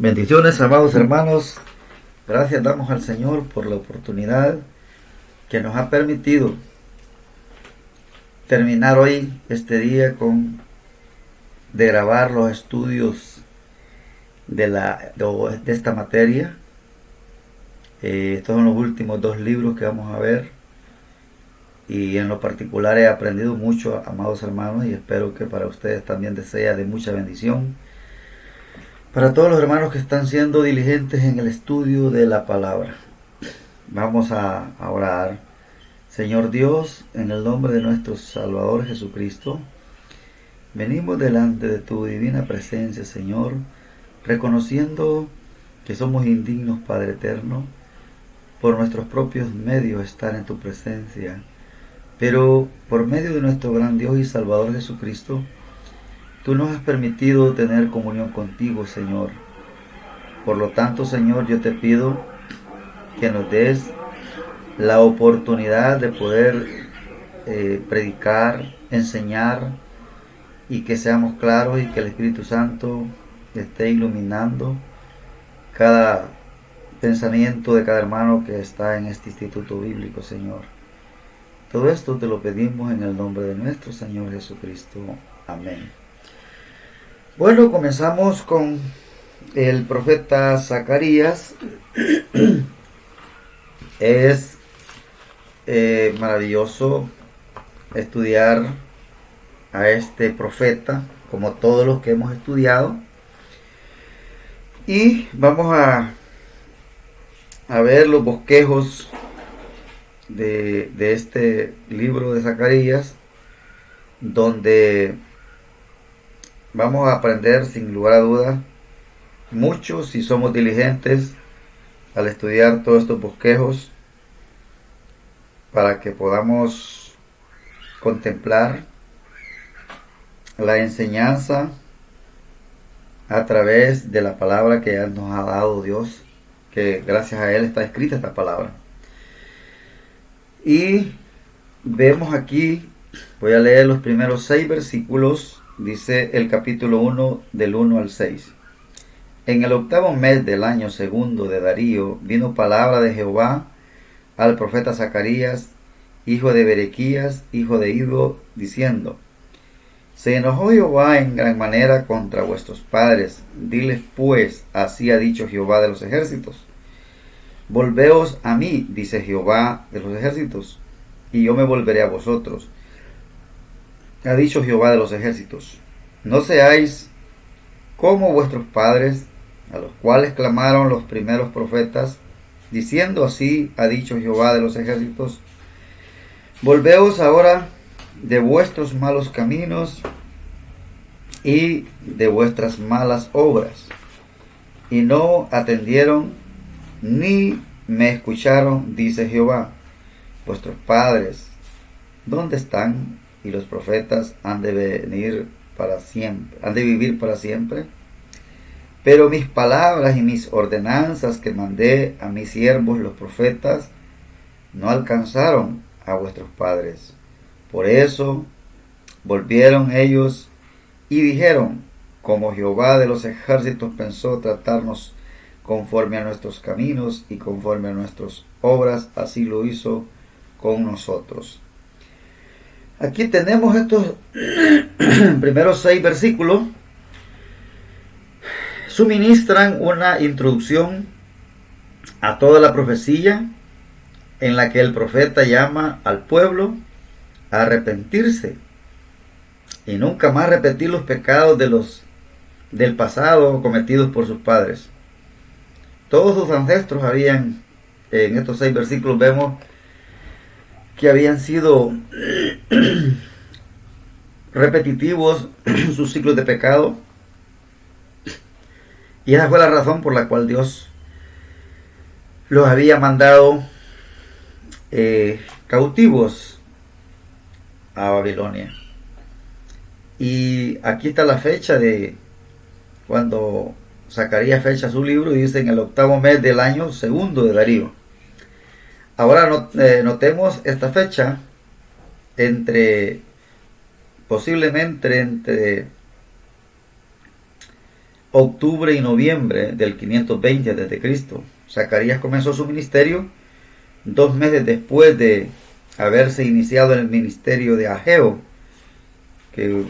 Bendiciones, amados hermanos. Gracias damos al Señor por la oportunidad que nos ha permitido terminar hoy este día de grabar los estudios de esta materia. Estos son los últimos dos libros que vamos a ver, y en lo particular he aprendido mucho, amados hermanos, y espero que para ustedes también sea de mucha bendición. Para todos los hermanos que están siendo diligentes en el estudio de la palabra, vamos a orar. Señor Dios, en el nombre de nuestro Salvador Jesucristo, venimos delante de tu divina presencia, Señor, reconociendo que somos indignos, Padre eterno, por nuestros propios medios estar en tu presencia, pero por medio de nuestro gran Dios y Salvador Jesucristo, tú nos has permitido tener comunión contigo, Señor. Por lo tanto, Señor, yo te pido que nos des la oportunidad de poder predicar, enseñar, y que seamos claros y que el Espíritu Santo esté iluminando cada pensamiento de cada hermano que está en este instituto bíblico, Señor. Todo esto te lo pedimos en el nombre de nuestro Señor Jesucristo. Amén. Bueno, comenzamos con el profeta Zacarías. Es maravilloso estudiar a este profeta, como todos los que hemos estudiado, y vamos a ver los bosquejos de este libro de Zacarías, donde vamos a aprender sin lugar a dudas mucho si somos diligentes al estudiar todos estos bosquejos, para que podamos contemplar la enseñanza a través de la palabra que nos ha dado Dios, que gracias a Él está escrita esta palabra. Y vemos aquí, voy a leer los primeros 6 versículos, dice el capítulo 1 del 1 al 6. En el 8º mes del año segundo de Darío vino palabra de Jehová al profeta Zacarías, hijo de Berequías, hijo de Ido, diciendo: Se enojó Jehová en gran manera contra vuestros padres. Diles pues, así ha dicho Jehová de los ejércitos: Volveos a mí, dice Jehová de los ejércitos, y yo me volveré a vosotros. Ha dicho Jehová de los ejércitos: No seáis como vuestros padres, a los cuales clamaron los primeros profetas, diciendo: Así ha dicho Jehová de los ejércitos: Volveos ahora de vuestros malos caminos y de vuestras malas obras. Y no atendieron ni me escucharon, dice Jehová. Vuestros padres, ¿dónde están? Y los profetas han de vivir para siempre. Pero mis palabras y mis ordenanzas que mandé a mis siervos los profetas no alcanzaron a vuestros padres. Por eso volvieron ellos y dijeron: Como Jehová de los ejércitos pensó tratarnos conforme a nuestros caminos y conforme a nuestras obras, así lo hizo con nosotros. Aquí tenemos estos primeros 6 versículos. Suministran una introducción a toda la profecía, en la que el profeta llama al pueblo a arrepentirse y nunca más repetir los pecados del pasado cometidos por sus padres. Todos sus ancestros habían, en estos 6 versículos vemos que habían sido repetitivos sus ciclos de pecado, y esa fue la razón por la cual Dios los había mandado cautivos a Babilonia. Y aquí está la fecha de cuando Zacarías fecha su libro, y dice: en el 8º mes del año segundo de Darío. Ahora notemos esta fecha posiblemente entre octubre y noviembre del 520 a.C. Zacarías comenzó su ministerio 2 meses después de haberse iniciado el ministerio de Ageo, que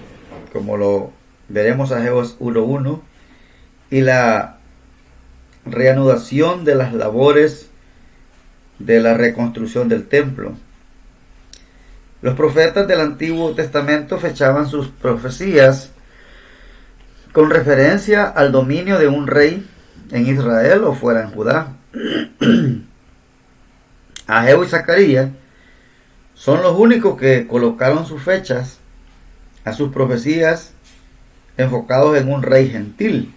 como lo veremos, Ageo es 1:1, y la reanudación de las labores de la reconstrucción del templo. Los profetas del Antiguo Testamento fechaban sus profecías con referencia al dominio de un rey en Israel o fuera en Judá. Ageo y Zacarías son los únicos que colocaron sus fechas a sus profecías enfocados en un rey gentil.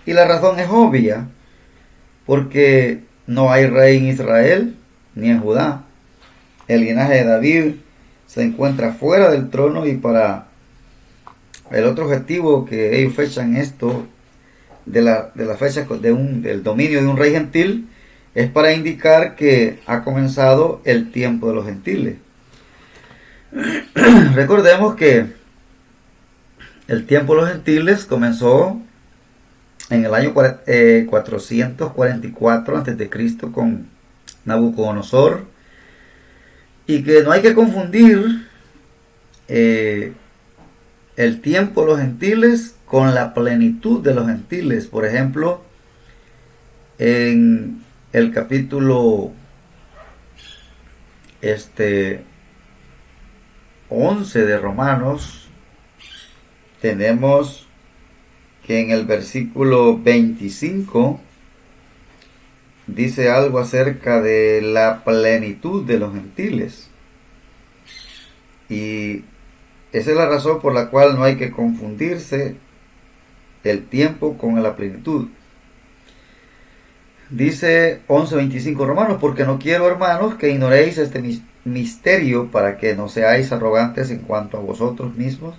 Y la razón es obvia, porque no hay rey en Israel ni en Judá. El linaje de David se encuentra fuera del trono, y para el otro objetivo que ellos fechan esto de la fecha del dominio de un rey gentil es para indicar que ha comenzado el tiempo de los gentiles. Recordemos que el tiempo de los gentiles comenzó en el año 444 a.C. con Nabucodonosor, y que no hay que confundir el tiempo de los gentiles con la plenitud de los gentiles. Por ejemplo, en el capítulo 11 de Romanos tenemos que en el versículo 25 dice algo acerca de la plenitud de los gentiles, y esa es la razón por la cual no hay que confundirse el tiempo con la plenitud. Dice 11:25 Romanos: porque no quiero, hermanos, que ignoréis este misterio, para que no seáis arrogantes en cuanto a vosotros mismos,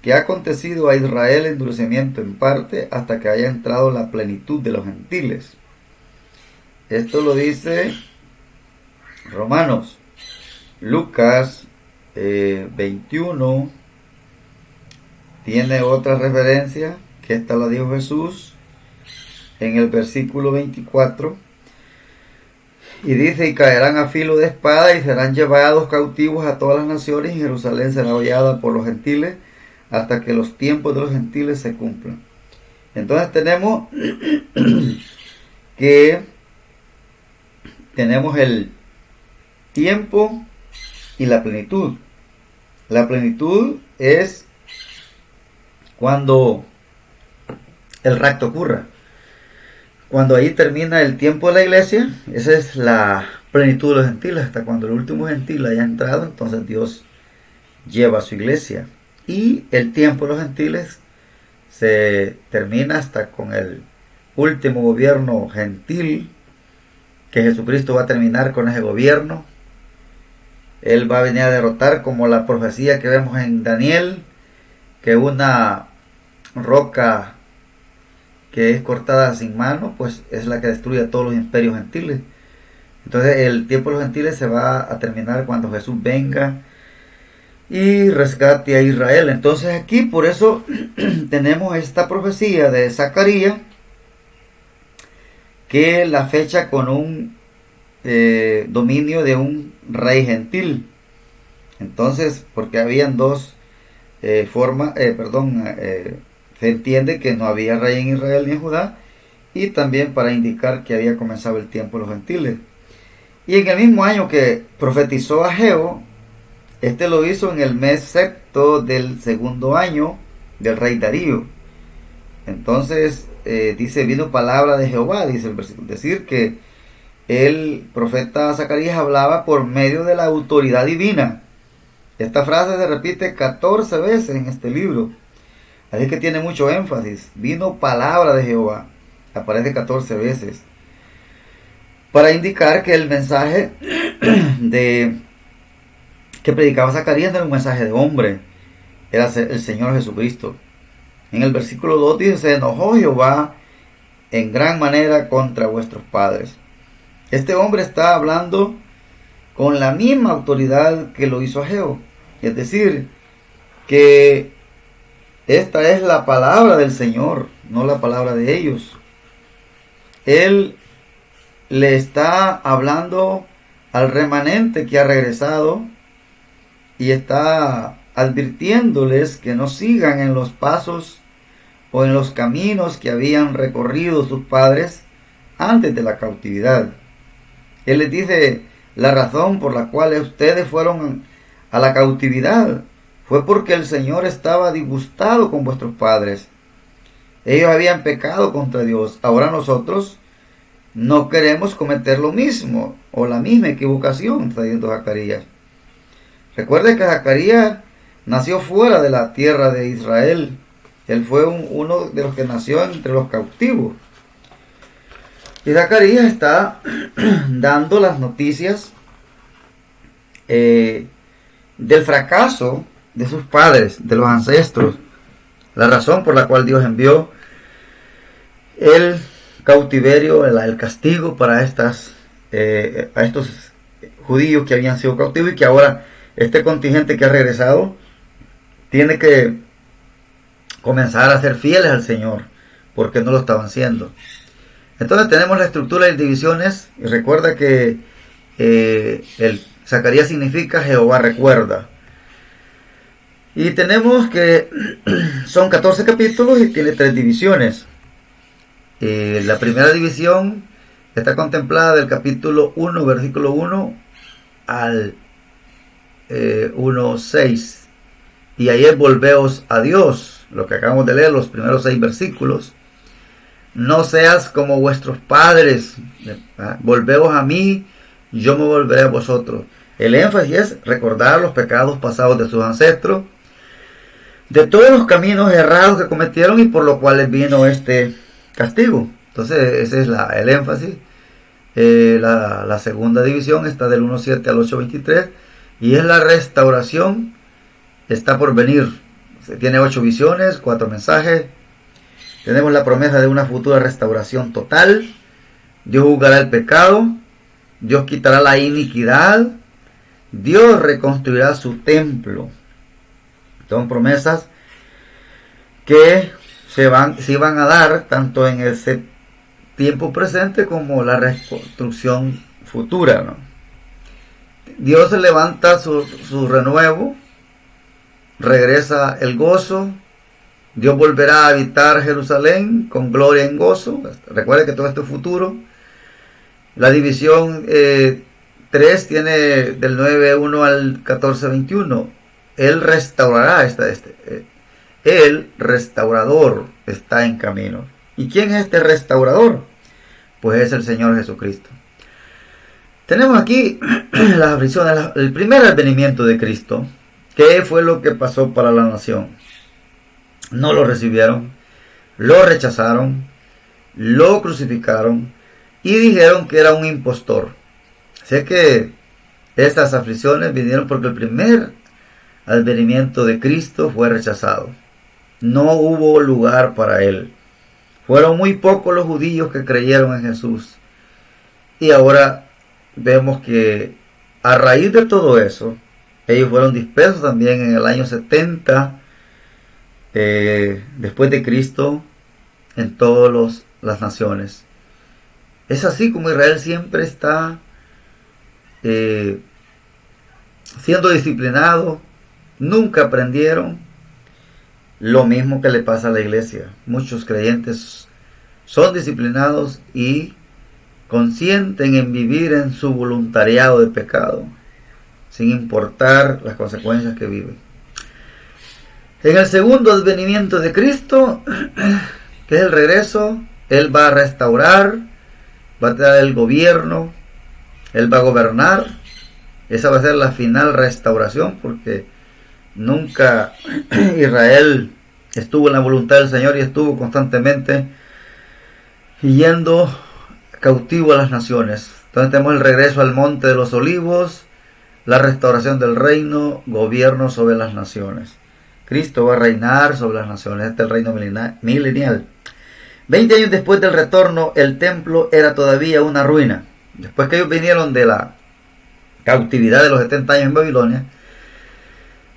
que ha acontecido a Israel endurecimiento en parte, hasta que haya entrado la plenitud de los gentiles. Esto lo dice Romanos. Lucas 21 tiene otra referencia, que esta la dijo Jesús en el versículo 24, y dice: y caerán a filo de espada, y serán llevados cautivos a todas las naciones, y Jerusalén será hollada por los gentiles, hasta que los tiempos de los gentiles se cumplan. Entonces tenemos que tenemos el tiempo y la plenitud. La plenitud es cuando el rapto ocurra, cuando ahí termina el tiempo de la iglesia. Esa es la plenitud de los gentiles. Hasta cuando el último gentil haya entrado, entonces Dios lleva a su iglesia. Y el tiempo de los gentiles se termina hasta con el último gobierno gentil, que Jesucristo va a terminar con ese gobierno. Él va a venir a derrotar, como la profecía que vemos en Daniel, que una roca que es cortada sin mano, pues es la que destruye a todos los imperios gentiles. Entonces el tiempo de los gentiles se va a terminar cuando Jesús venga y rescate a Israel. Entonces aquí, por eso tenemos esta profecía de Zacarías, que la fecha con un dominio de un rey gentil. Entonces, porque habían dos formas, se entiende que no había rey en Israel ni en Judá, y también para indicar que había comenzado el tiempo de los gentiles. Y en el mismo año que profetizó Ageo, este lo hizo en el mes sexto del segundo año del rey Darío. Entonces dice: vino palabra de Jehová, dice el versículo, decir que el profeta Zacarías hablaba por medio de la autoridad divina. Esta frase se repite 14 veces en este libro, así que tiene mucho énfasis. Vino palabra de Jehová, aparece 14 veces, para indicar que el mensaje que predicaba Zacarías no era un mensaje de hombre, era el Señor Jesucristo. En el versículo 2 dice: se enojó Jehová en gran manera contra vuestros padres. Este hombre está hablando con la misma autoridad que lo hizo Ageo, es decir, que esta es la palabra del Señor. no la palabra de ellos. Él le está hablando al remanente que ha regresado y está advirtiéndoles que no sigan en los pasos o en los caminos que habían recorrido sus padres antes de la cautividad. Él les dice: la razón por la cual ustedes fueron a la cautividad fue porque el Señor estaba disgustado con vuestros padres. Ellos habían pecado contra Dios. Ahora nosotros no queremos cometer lo mismo o la misma equivocación, está diciendo Zacarías. Recuerde que Zacarías nació fuera de la tierra de Israel. Él fue uno de los que nació entre los cautivos. Y Zacarías está dando las noticias del fracaso de sus padres, de los ancestros. La razón por la cual Dios envió el cautiverio, el castigo para a estos judíos que habían sido cautivos y que ahora este contingente que ha regresado tiene que comenzar a ser fieles al Señor, porque no lo estaban siendo. Entonces tenemos la estructura de divisiones, y recuerda que el Zacarías significa Jehová recuerda. Y tenemos que son 14 capítulos y tiene 3 divisiones. La primera división está contemplada del capítulo 1, versículo 1 al 1:6. Y ahí es volveos a Dios, lo que acabamos de leer, los primeros 6 versículos. No seas como vuestros padres, volveos a mí, yo me volveré a vosotros. El énfasis es recordar los pecados pasados de sus ancestros, de todos los caminos errados que cometieron y por lo cual vino este castigo. Entonces ese es el énfasis. La segunda división está del 1:7 al 8:23 y es la restauración, está por venir. Tiene 8 visiones, 4 mensajes. Tenemos la promesa de una futura restauración total. Dios juzgará el pecado, Dios quitará la iniquidad, Dios reconstruirá su templo. Son promesas que se van a dar tanto en el tiempo presente como la reconstrucción futura, ¿no? Dios se levanta su renuevo, regresa el gozo, Dios volverá a habitar Jerusalén con gloria en gozo. Recuerde que todo esto es futuro. La división 3 tiene del 9:1 al 14:21. Él restaurará, el restaurador está en camino. ¿Y quién es este restaurador? Pues es el Señor Jesucristo. Tenemos aquí las aflicciones, el primer advenimiento de Cristo. ¿Qué fue lo que pasó para la nación? No lo recibieron, lo rechazaron, lo crucificaron y dijeron que era un impostor. Sé que estas aflicciones vinieron porque el primer advenimiento de Cristo fue rechazado. No hubo lugar para él. Fueron muy pocos los judíos que creyeron en Jesús. Y ahora vemos que a raíz de todo eso, ellos fueron dispersos también en el año 70 después de Cristo en todas las naciones. Es así como Israel siempre está siendo disciplinado. Nunca aprendieron. Lo mismo que le pasa a la iglesia. Muchos creyentes son disciplinados y consienten en vivir en su voluntariado de pecado, sin importar las consecuencias que viven. En el segundo advenimiento de Cristo, que es el regreso, Él va a restaurar, va a traer el gobierno, Él va a gobernar. Esa va a ser la final restauración, porque nunca Israel estuvo en la voluntad del Señor y estuvo constantemente yendo cautivo a las naciones. Entonces tenemos el regreso al monte de los olivos, la restauración del reino, gobierno sobre las naciones. Cristo va a reinar sobre las naciones. Este es el reino milenial. 20 años después del retorno, el templo era todavía una ruina. Después que ellos vinieron de la cautividad de los 70 años en Babilonia,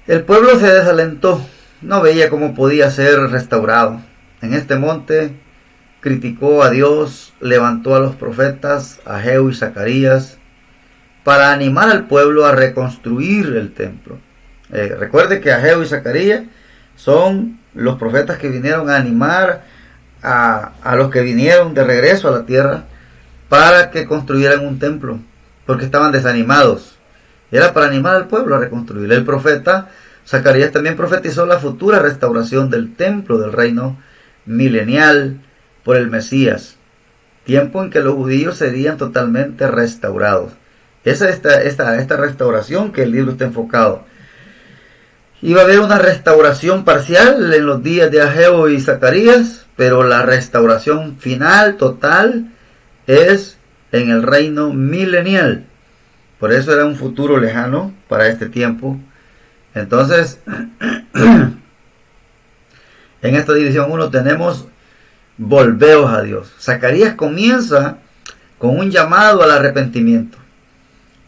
el pueblo se desalentó. No veía cómo podía ser restaurado. en este monte, criticó a Dios, levantó a los profetas Ageo y Zacarías para animar al pueblo a reconstruir el templo. Recuerde que Ageo y Zacarías son los profetas que vinieron a animar a los que vinieron de regreso a la tierra para que construyeran un templo, porque estaban desanimados. Era para animar al pueblo a reconstruir. El profeta Zacarías también profetizó la futura restauración del templo del reino milenial por el Mesías, tiempo en que los judíos serían totalmente restaurados. Esa es esta restauración que el libro está enfocado. Iba a haber una restauración parcial en los días de Ageo y Zacarías, pero la restauración final, total, es en el reino milenial. Por eso era un futuro lejano para este tiempo. Entonces, en esta división 1 tenemos volveos a Dios. Zacarías comienza con un llamado al arrepentimiento.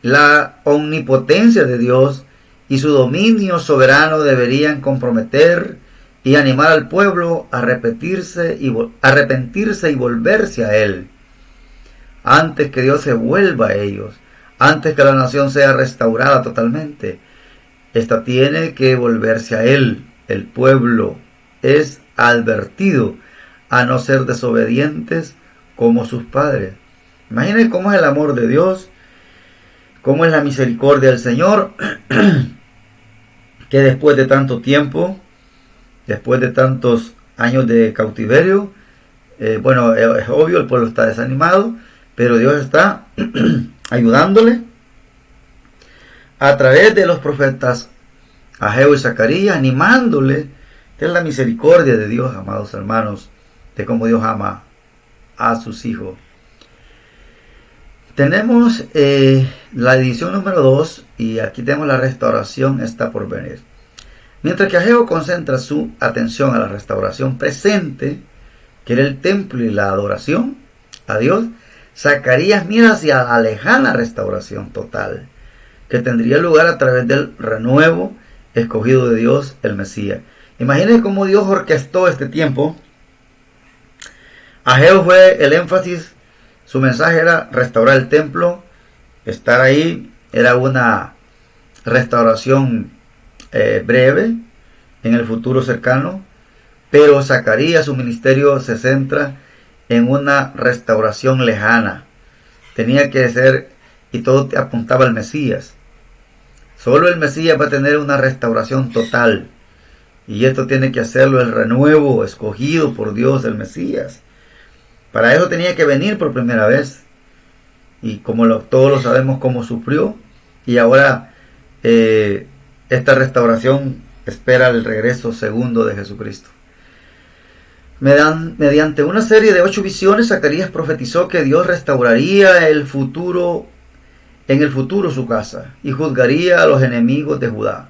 La omnipotencia de Dios y su dominio soberano deberían comprometer y animar al pueblo a arrepentirse y volverse a Él. Antes que Dios se vuelva a ellos, antes que la nación sea restaurada totalmente, esta tiene que volverse a Él. El pueblo es advertido a no ser desobedientes como sus padres. Imaginen cómo es el amor de Dios, cómo es la misericordia del Señor, que después de tanto tiempo, después de tantos años de cautiverio, es obvio, el pueblo está desanimado, pero Dios está ayudándole a través de los profetas Ageo y Zacarías, animándole. Es la misericordia de Dios, amados hermanos, de cómo Dios ama a sus hijos. Tenemos la edición número 2 y aquí tenemos la restauración está por venir. Mientras que Ageo concentra su atención a la restauración presente, que era el templo y la adoración a Dios, Zacarías mira hacia la lejana restauración total, que tendría lugar a través del renuevo escogido de Dios, el Mesías. Imaginen cómo Dios orquestó este tiempo. Ageo fue el énfasis. Su mensaje era restaurar el templo, estar ahí. Era una restauración breve en el futuro cercano, pero Zacarías, su ministerio se centra en una restauración lejana. Tenía que ser, y todo apuntaba al Mesías. Solo el Mesías va a tener una restauración total, y esto tiene que hacerlo el renuevo escogido por Dios, el Mesías. Para eso tenía que venir por primera vez. Y todos lo sabemos cómo sufrió. Y ahora esta restauración espera el regreso segundo de Jesucristo. Mediante una serie de 8 visiones, Zacarías profetizó que Dios restauraría en el futuro su casa y juzgaría a los enemigos de Judá.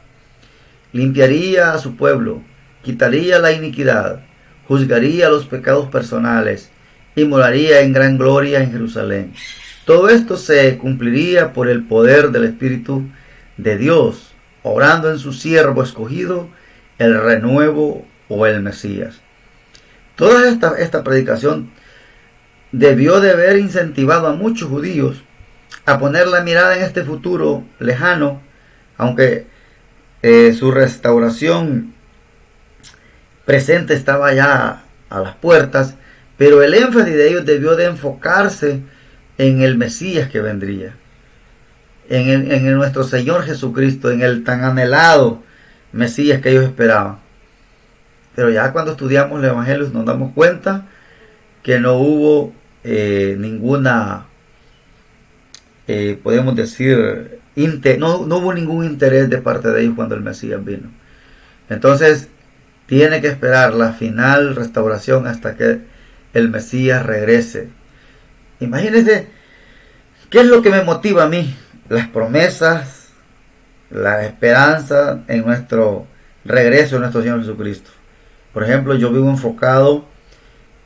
Limpiaría a su pueblo, quitaría la iniquidad, juzgaría los pecados personales y moraría en gran gloria en Jerusalén. Todo esto se cumpliría por el poder del Espíritu de Dios, obrando en su siervo escogido, el renuevo o el Mesías. Toda esta predicación debió de haber incentivado a muchos judíos a poner la mirada en este futuro lejano, aunque su restauración presente estaba ya a las puertas, pero el énfasis de ellos debió de enfocarse en el Mesías que vendría, en nuestro Señor Jesucristo, en el tan anhelado Mesías que ellos esperaban. Pero ya cuando estudiamos el Evangelio nos damos cuenta que no hubo ninguna, podemos decir, no hubo ningún interés de parte de ellos cuando el Mesías vino. Entonces tiene que esperar la final restauración hasta que el Mesías regrese. Imagínense, ¿qué es lo que me motiva a mí? Las promesas, la esperanza en nuestro regreso de nuestro Señor Jesucristo. Por ejemplo, yo vivo enfocado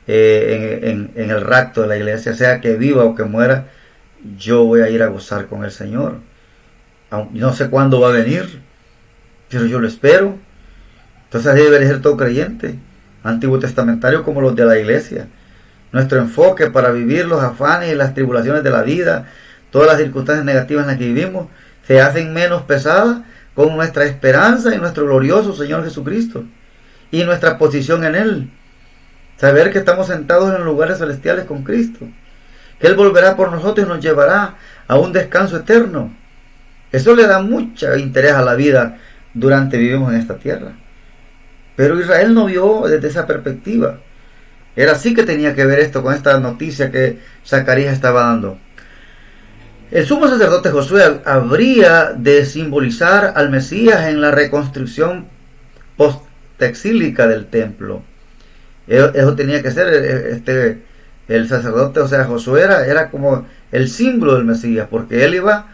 en el rapto de la iglesia, sea que viva o que muera, yo voy a ir a gozar con el Señor. No sé cuándo va a venir, pero yo lo espero. Entonces así debe ser todo creyente. antiguo testamentario como los de la iglesia. Nuestro enfoque para vivir los afanes y las tribulaciones de la vida, todas las circunstancias negativas en las que vivimos, se hacen menos pesadas con nuestra esperanza en nuestro glorioso Señor Jesucristo y nuestra posición en Él. Saber que estamos sentados en lugares celestiales con Cristo, que Él volverá por nosotros y nos llevará a un descanso eterno. Eso le da mucho interés a la vida durante vivimos en esta tierra. Pero Israel no vio desde esa perspectiva. Era así que tenía que ver esto con esta noticia que Zacarías estaba dando. El sumo sacerdote Josué habría de simbolizar al Mesías en la reconstrucción post-exílica del templo. Eso tenía que ser el sacerdote, o sea, Josué era como el símbolo del Mesías, porque él iba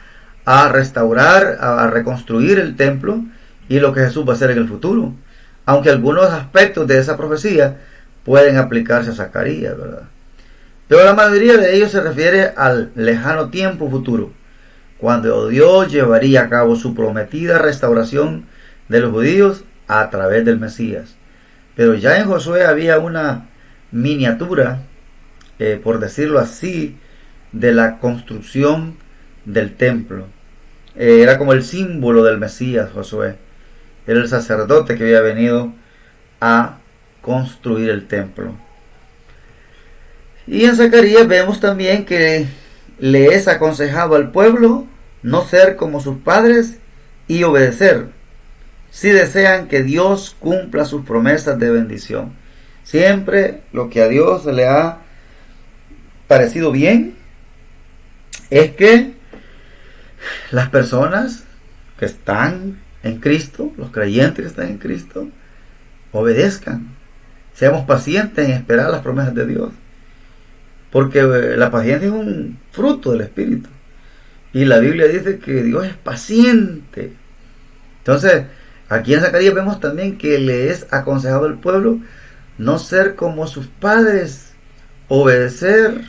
a restaurar, a reconstruir el templo y lo que Jesús va a hacer en el futuro. Aunque algunos aspectos de esa profecía pueden aplicarse a Zacarías, ¿verdad? Pero la mayoría de ellos se refiere al lejano tiempo futuro, cuando Dios llevaría a cabo su prometida restauración de los judíos a través del Mesías. Pero ya en Josué había una miniatura, por decirlo así, de la construcción del templo. Era como el símbolo del Mesías, Josué. Era el sacerdote que había venido a construir el templo. Y en Zacarías vemos también que le es aconsejado al pueblo no ser como sus padres y obedecer, si desean que Dios cumpla sus promesas de bendición. Siempre lo que a Dios le ha parecido bien es que las personas que están en Cristo, los creyentes que están en Cristo, obedezcan. Seamos pacientes en esperar las promesas de Dios. Porque la paciencia es un fruto del Espíritu. Y la Biblia dice que Dios es paciente. Entonces, aquí en Zacarías vemos también que le es aconsejado al pueblo no ser como sus padres, obedecer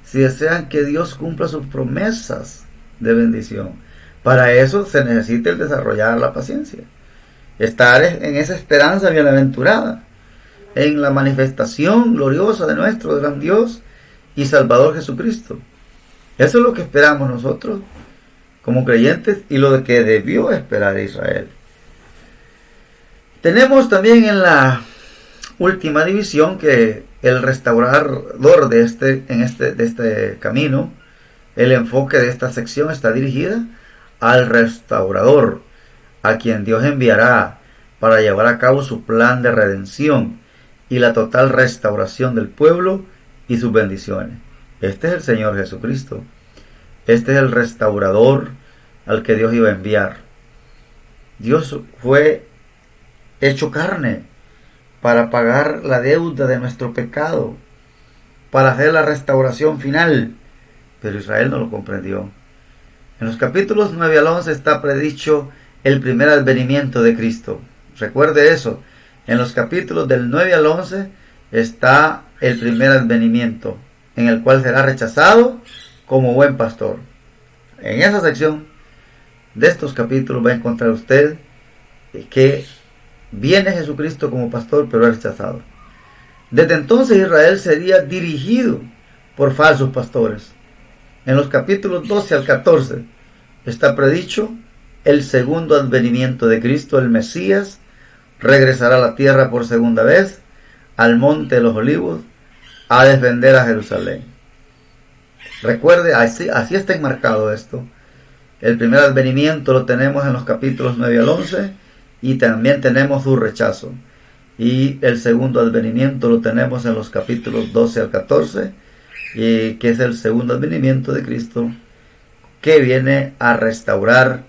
si desean que Dios cumpla sus promesas de bendición. Para eso se necesita el desarrollar la paciencia. Estar en esa esperanza bienaventurada, en la manifestación gloriosa de nuestro gran Dios y Salvador Jesucristo. Eso es lo que esperamos nosotros como creyentes y lo que debió esperar Israel. Tenemos también en la última división que el restaurador de este camino, el enfoque de esta sección está dirigida al restaurador, a quien Dios enviará para llevar a cabo su plan de redención y la total restauración del pueblo y sus bendiciones. Este es el Señor Jesucristo. Este es el restaurador al que Dios iba a enviar. Dios fue hecho carne para pagar la deuda de nuestro pecado, para hacer la restauración final. Pero Israel no lo comprendió. En los capítulos 9 al 11 está predicho el primer advenimiento de Cristo. Recuerde eso. En los capítulos del 9 al 11 está el primer advenimiento, en el cual será rechazado como buen pastor. En esa sección de estos capítulos va a encontrar usted que viene Jesucristo como pastor, pero es rechazado. Desde entonces Israel sería dirigido por falsos pastores. En los capítulos 12 al 14 está predicho el segundo advenimiento de Cristo, el Mesías, regresará a la tierra por segunda vez, al monte de los olivos, a defender a Jerusalén. Recuerde, así está enmarcado esto. El primer advenimiento lo tenemos en los capítulos 9 al 11 y también tenemos su rechazo. Y el segundo advenimiento lo tenemos en los capítulos 12 al 14, que es el segundo advenimiento de Cristo, que viene a restaurar,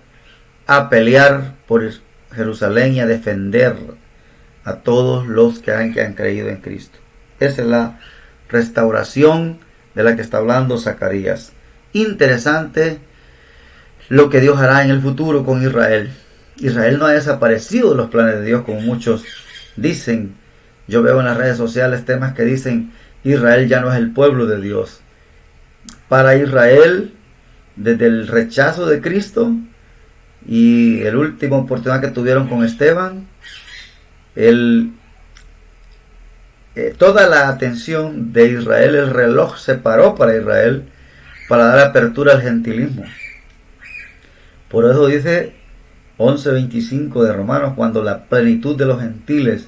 a pelear por Jerusalén y a defender a todos los que han creído en Cristo. Esa es la restauración de la que está hablando Zacarías. Interesante lo que Dios hará en el futuro con Israel. Israel no ha desaparecido de los planes de Dios como muchos dicen. Yo veo en las redes sociales temas que dicen Israel ya no es el pueblo de Dios. Para Israel, desde el rechazo de Cristo y la última oportunidad que tuvieron con Esteban, el toda la atención de Israel, el reloj se paró para Israel para dar apertura al gentilismo. Por eso dice 11:25 de Romanos, cuando la plenitud de los gentiles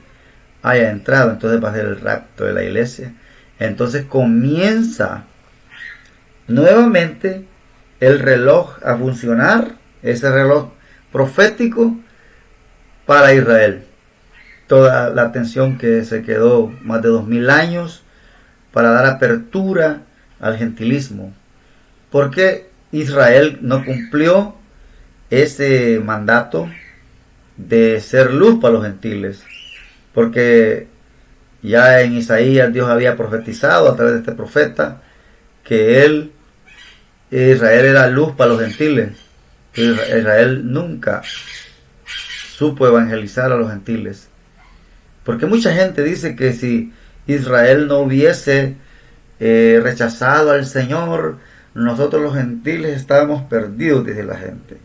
haya entrado, entonces va a ser el rapto de la iglesia. Entonces comienza nuevamente el reloj a funcionar, ese reloj profético para Israel. Toda la atención que se quedó más de 2000 años para dar apertura al gentilismo. Porque Israel no cumplió ese mandato de ser luz para los gentiles. Porque ya en Isaías Dios había profetizado a través de este profeta que Israel era luz para los gentiles. Israel nunca supo evangelizar a los gentiles. Porque mucha gente dice que si Israel no hubiese rechazado al Señor, nosotros los gentiles estábamos perdidos, dice la gente.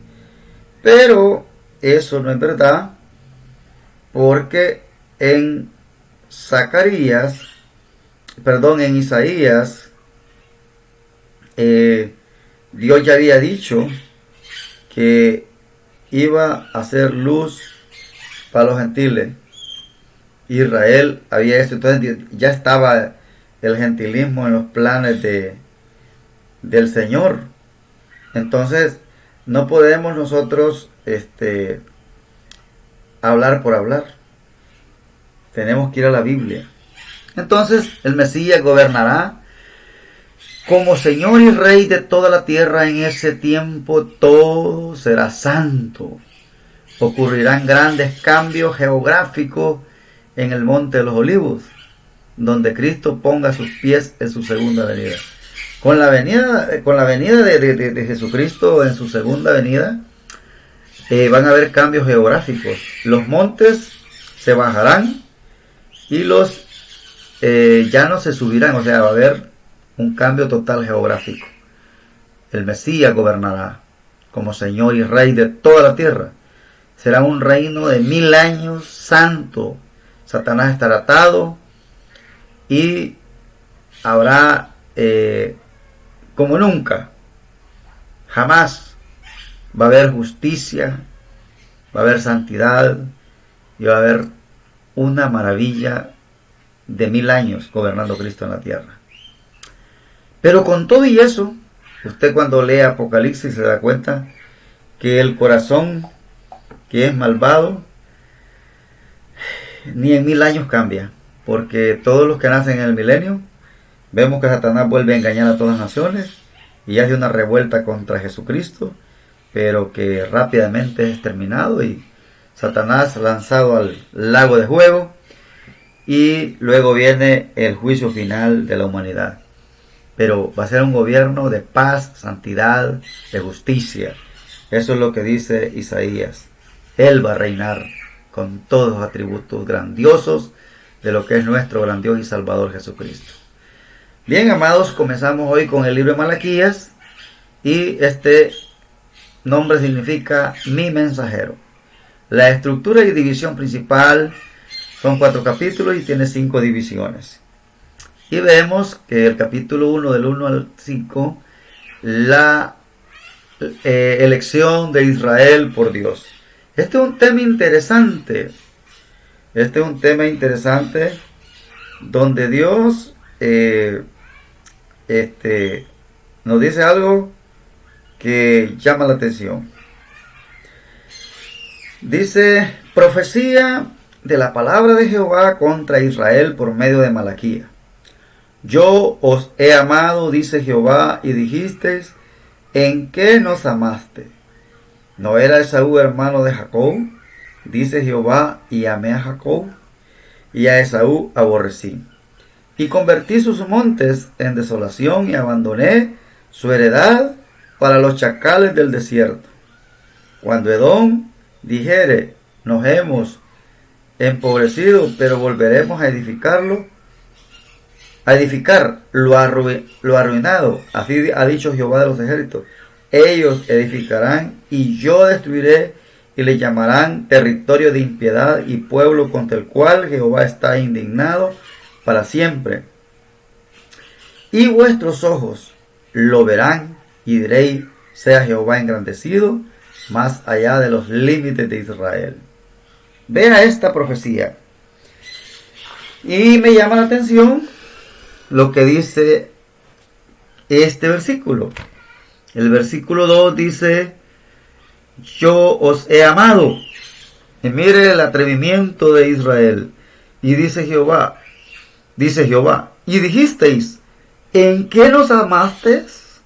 Pero eso no es verdad, porque en Isaías, Dios ya había dicho que iba a hacer luz para los gentiles. Israel había hecho, entonces ya estaba el gentilismo en los planes del Señor. Entonces no podemos nosotros hablar por hablar. Tenemos que ir a la Biblia. Entonces el Mesías gobernará como Señor y Rey de toda la tierra. En ese tiempo todo será santo. Ocurrirán grandes cambios geográficos en el Monte de los Olivos, donde Cristo ponga sus pies en su segunda venida. Con la venida de Jesucristo en su segunda venida, van a haber cambios geográficos. Los montes se bajarán y los llanos se subirán. O sea, va a haber un cambio total geográfico. El Mesías gobernará como Señor y Rey de toda la tierra. Será un reino de 1000 años santo. Satanás estará atado y habrá como nunca, jamás va a haber justicia, va a haber santidad y va a haber una maravilla de 1000 años gobernando Cristo en la tierra. Pero con todo y eso, usted cuando lee Apocalipsis se da cuenta que el corazón que es malvado ni en 1000 años cambia, porque todos los que nacen en el milenio, vemos que Satanás vuelve a engañar a todas las naciones y hace una revuelta contra Jesucristo, pero que rápidamente es exterminado y Satanás lanzado al lago de fuego, y luego viene el juicio final de la humanidad. Pero va a ser un gobierno de paz, santidad, de justicia. Eso es lo que dice Isaías. Él va a reinar con todos los atributos grandiosos de lo que es nuestro gran Dios y Salvador Jesucristo. Bien, amados, comenzamos hoy con el libro de Malaquías, y este nombre significa mi mensajero. La estructura y división principal son 4 capítulos y tiene 5 divisiones. Y vemos que el capítulo 1 del 1 al 5, la elección de Israel por Dios. Este es un tema interesante. Donde Dios nos dice algo que llama la atención. Dice: profecía de la palabra de Jehová contra Israel por medio de Malaquías. Yo os he amado, dice Jehová, y dijisteis: ¿en qué nos amaste? ¿No era Esaú hermano de Jacob? Dice Jehová: y amé a Jacob, y a Esaú aborrecí. Y convertí sus montes en desolación, y abandoné su heredad para los chacales del desierto. Cuando Edom dijere: nos hemos empobrecido, pero volveremos a edificar lo arruinado, así ha dicho Jehová de los ejércitos. Ellos edificarán, y yo destruiré, y le llamarán territorio de impiedad y pueblo contra el cual Jehová está indignado para siempre. Y vuestros ojos lo verán y diréis, sea Jehová engrandecido más allá de los límites de Israel. Vea esta profecía. Y me llama la atención lo que dice este versículo. El versículo 2 dice, yo os he amado. Y mire el atrevimiento de Israel. Y dice Jehová, y dijisteis, ¿en qué nos amasteis?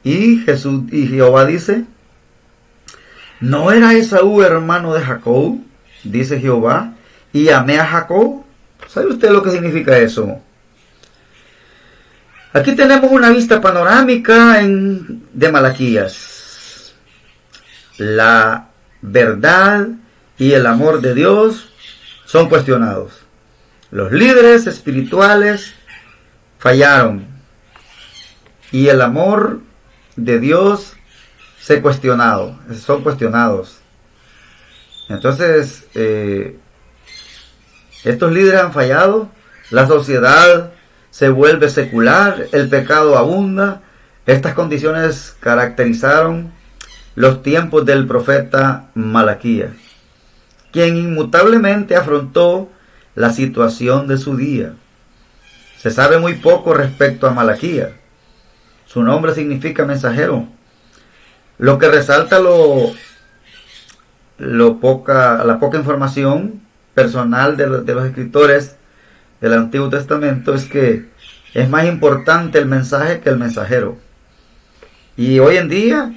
Y Jehová dice, ¿no era Esaú hermano de Jacob? Dice Jehová, y amé a Jacob. ¿Sabe usted lo que significa eso? Aquí tenemos una vista panorámica de Malaquías. La verdad y el amor de Dios son cuestionados. Los líderes espirituales fallaron y el amor de Dios son cuestionados. Entonces, estos líderes han fallado, la sociedad se vuelve secular, el pecado abunda. Estas condiciones caracterizaron los tiempos del profeta Malaquías, quien inmutablemente afrontó la situación de su día. Se sabe muy poco respecto a Malaquías. Su nombre significa mensajero, lo que resalta la poca información personal de los escritores del Antiguo Testamento es que es más importante el mensaje que el mensajero. Y hoy en día,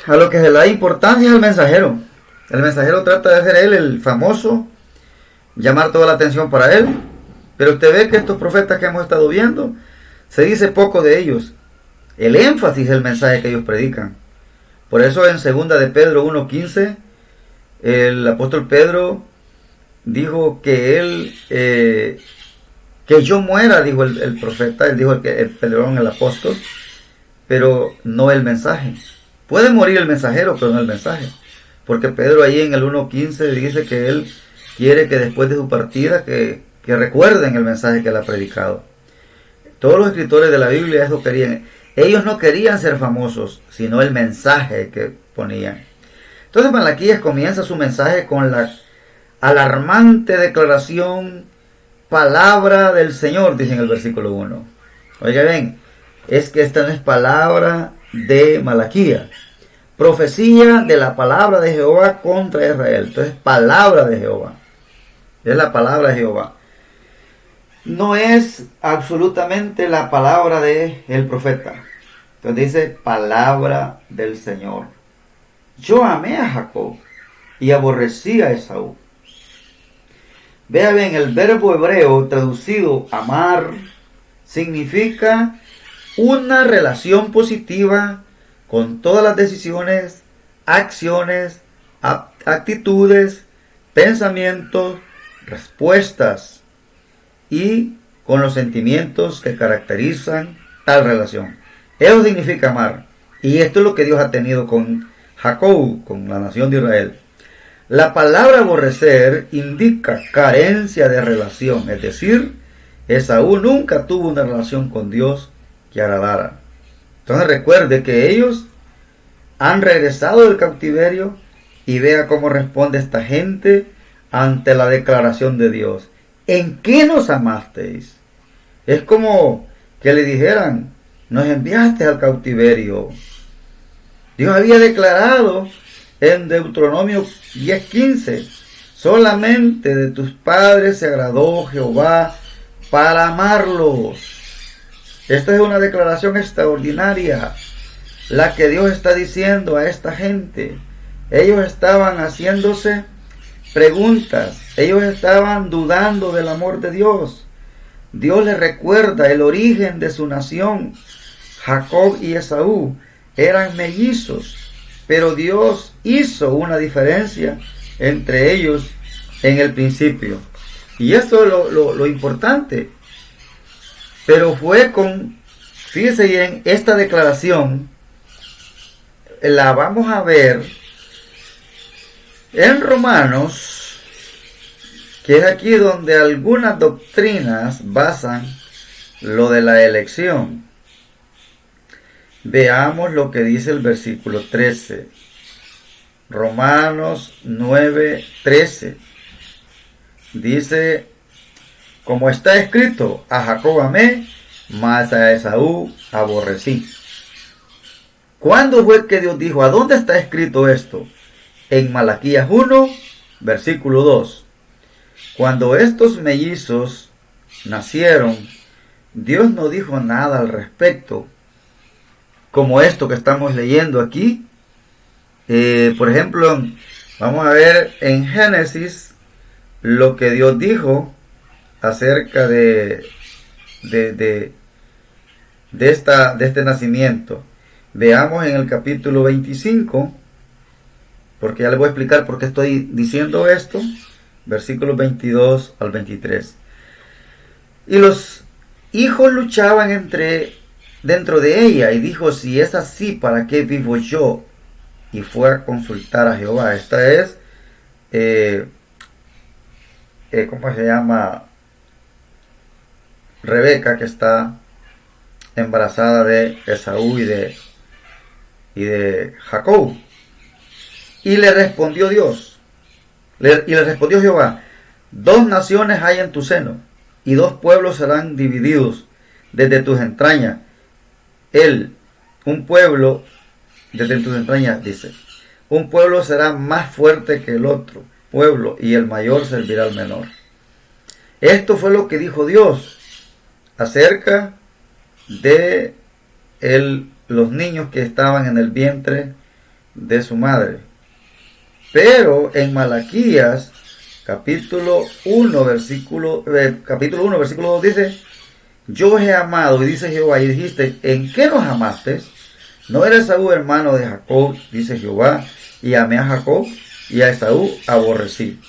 a lo que se le da importancia es al mensajero. El mensajero trata de ser él el famoso, llamar toda la atención para él. Pero usted ve que estos profetas que hemos estado viendo, se dice poco de ellos. El énfasis del mensaje que ellos predican. Por eso en 2 de Pedro 1:15, el apóstol Pedro dijo que que yo muera, dijo el profeta, él dijo el apóstol, pero no el mensaje. Puede morir el mensajero, pero no el mensaje. Porque Pedro ahí en el 1:15 dice que él quiere que después de su partida que recuerden el mensaje que él ha predicado. Todos los escritores de la Biblia eso querían. Ellos no querían ser famosos, sino el mensaje que ponían. Entonces Malaquías comienza su mensaje con la alarmante declaración, palabra del Señor, dice en el versículo 1. Oiga bien, es que esta no es palabra de Malaquías. Profecía de la palabra de Jehová contra Israel. Entonces, palabra de Jehová. Es la palabra de Jehová. No es absolutamente la palabra del profeta. Entonces dice, palabra del Señor. Yo amé a Jacob y aborrecí a Esaú. Vea bien, el verbo hebreo traducido amar significa una relación positiva con todas las decisiones, acciones, actitudes, pensamientos, respuestas y con los sentimientos que caracterizan tal relación. Eso significa amar. Y esto es lo que Dios ha tenido con Jacob, con la nación de Israel. La palabra aborrecer indica carencia de relación, es decir, Esaú nunca tuvo una relación con Dios que agradara. Entonces recuerde que ellos han regresado del cautiverio y vea cómo responde esta gente ante la declaración de Dios. ¿En qué nos amasteis? Es como que le dijeran, nos enviaste al cautiverio. Dios había declarado en Deuteronomio 10:15, solamente de tus padres se agradó Jehová para amarlos. Esta es una declaración extraordinaria, la que Dios está diciendo a esta gente. Ellos estaban haciéndose preguntas, ellos estaban dudando del amor de Dios. Dios les recuerda el origen de su nación. Jacob y Esaú eran mellizos, pero Dios hizo una diferencia entre ellos en el principio. Y esto es lo importante. Pero fue fíjese bien, esta declaración la vamos a ver en Romanos que es aquí donde algunas doctrinas basan lo de la elección. Veamos lo que dice el versículo 13. Romanos 9:13. Dice, como está escrito, a Jacob amé, mas a Esaú aborrecí. ¿Cuándo fue que Dios dijo? ¿A dónde está escrito esto? En Malaquías 1, versículo 2. Cuando estos mellizos nacieron, Dios no dijo nada al respecto, como esto que estamos leyendo aquí. Por ejemplo, vamos a ver en Génesis lo que Dios dijo acerca de este nacimiento. Veamos en el capítulo 25, porque ya les voy a explicar por qué estoy diciendo esto, versículos 22 al 23. Y los hijos luchaban dentro de ella, y dijo, si es así, ¿para qué vivo yo? Y fue a consultar a Jehová. Esta es, ¿cómo se llama? Rebeca, que está embarazada de Esaú y de Jacob. Y le respondió Dios, y le respondió Jehová, 2 naciones hay en tu seno, y 2 pueblos serán divididos desde tus entrañas. Un pueblo desde tus entrañas, dice, un pueblo será más fuerte que el otro pueblo, y el mayor servirá al menor. Esto fue lo que dijo Dios acerca de los niños que estaban en el vientre de su madre. Pero en Malaquías capítulo 1 versículo 2 dice, yo os he amado, y dice Jehová, y dijiste, ¿en qué nos amaste? ¿No era Esaú hermano de Jacob? Dice Jehová, y amé a Jacob, y a Esaú aborrecí.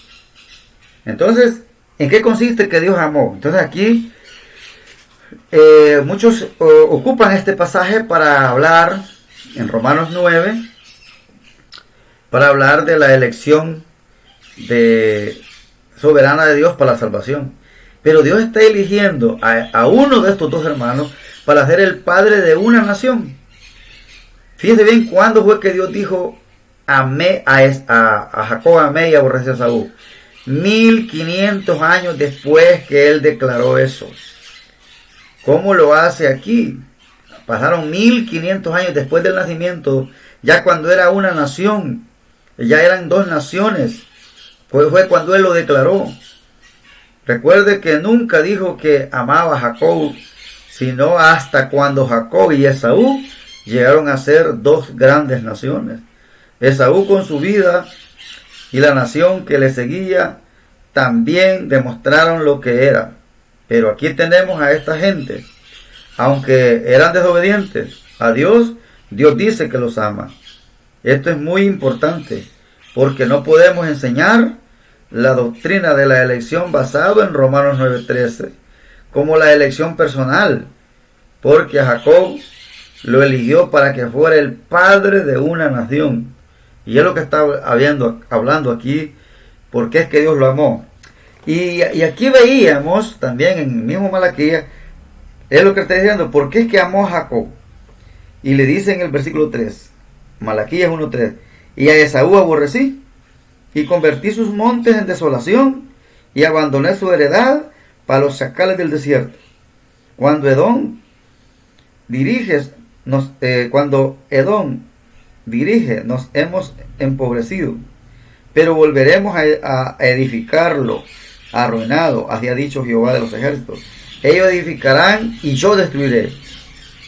Entonces, ¿en qué consiste que Dios amó? Entonces aquí muchos ocupan este pasaje para hablar, en Romanos 9, para hablar de la elección soberana de Dios para la salvación. Pero Dios está eligiendo a uno de estos 2 hermanos para ser el padre de una nación. Fíjense bien cuándo fue que Dios dijo, amé a Jacob, amé y aborrecí a Esaú. 1500 años después que él declaró eso. ¿Cómo lo hace aquí? Pasaron 1500 años después del nacimiento, ya cuando era una nación, ya eran 2 naciones. Pues fue cuando él lo declaró. Recuerde que nunca dijo que amaba a Jacob, sino hasta cuando Jacob y Esaú llegaron a ser 2 grandes naciones. Esaú con su vida y la nación que le seguía también demostraron lo que era. Pero aquí tenemos a esta gente, aunque eran desobedientes a Dios, Dios dice que los ama. Esto es muy importante, porque no podemos enseñar la doctrina de la elección basado en Romanos 9:13 como la elección personal, porque a Jacob lo eligió para que fuera el padre de una nación. Y es lo que está hablando aquí, porque es que Dios lo amó. Y aquí veíamos también en el mismo Malaquías, es lo que está diciendo, ¿por qué es que amó a Jacob? Y le dice en el versículo 3, Malaquías 1:3, y a Esaú aborrecí, y convertí sus montes en desolación, y abandoné su heredad para los chacales del desierto. Cuando Edom dirige, nos hemos empobrecido, pero volveremos a edificarlo, arruinado, así ha dicho Jehová de los ejércitos. Ellos edificarán y yo destruiré,